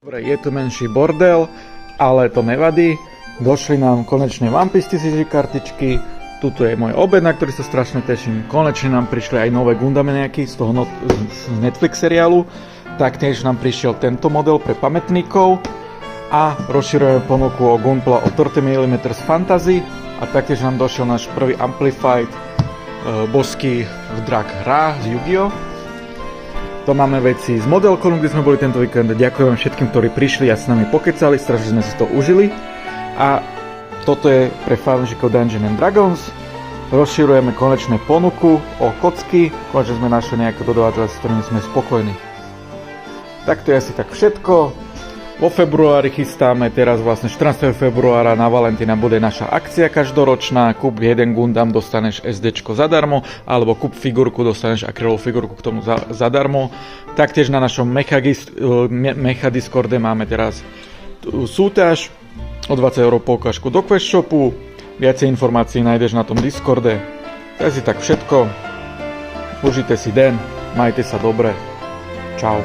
Dobre, je tu menší bordel, ale to nevadí. Došli nám konečne One Piece TCG kartičky. Tuto je môj obed, na ktorý sa strašne teším. Konečne nám prišli aj nové Gundameniaky z toho z Netflix seriálu. Taktiež nám prišiel tento model pre pamätníkov. A rozširujeme ponuku o Gunpla o 30mm z Fantasy. A taktiež nám došiel náš prvý Amplified boský drak Ra z Yu-Gi-Oh! To máme veci z Modelconu, kde sme boli tento víkend. Ďakujem všetkým, ktorí prišli a s nami pokecali, strašne sme si to užili. A toto je pre fanúšikov Dungeons and Dragons. Rozširujeme konečne ponuku o kocky. Konečne sme našli nejaké dodavateľa, s ktorými sme spokojní. Tak to je asi tak všetko. Vo februári chystáme, teraz vlastne 14. februára na Valentína bude naša akcia každoročná. Kúp jeden Gundam, dostaneš SDčko zadarmo, alebo kúp figurku, dostaneš akrylovú figurku k tomu zadarmo. Taktiež na našom Mecha Discorde máme teraz súťaž o 20 € poukážku do Quest Shopu. Viacej informácií nájdeš na tom Discorde. To je asi tak všetko. Užite si den, majte sa dobre. Čau.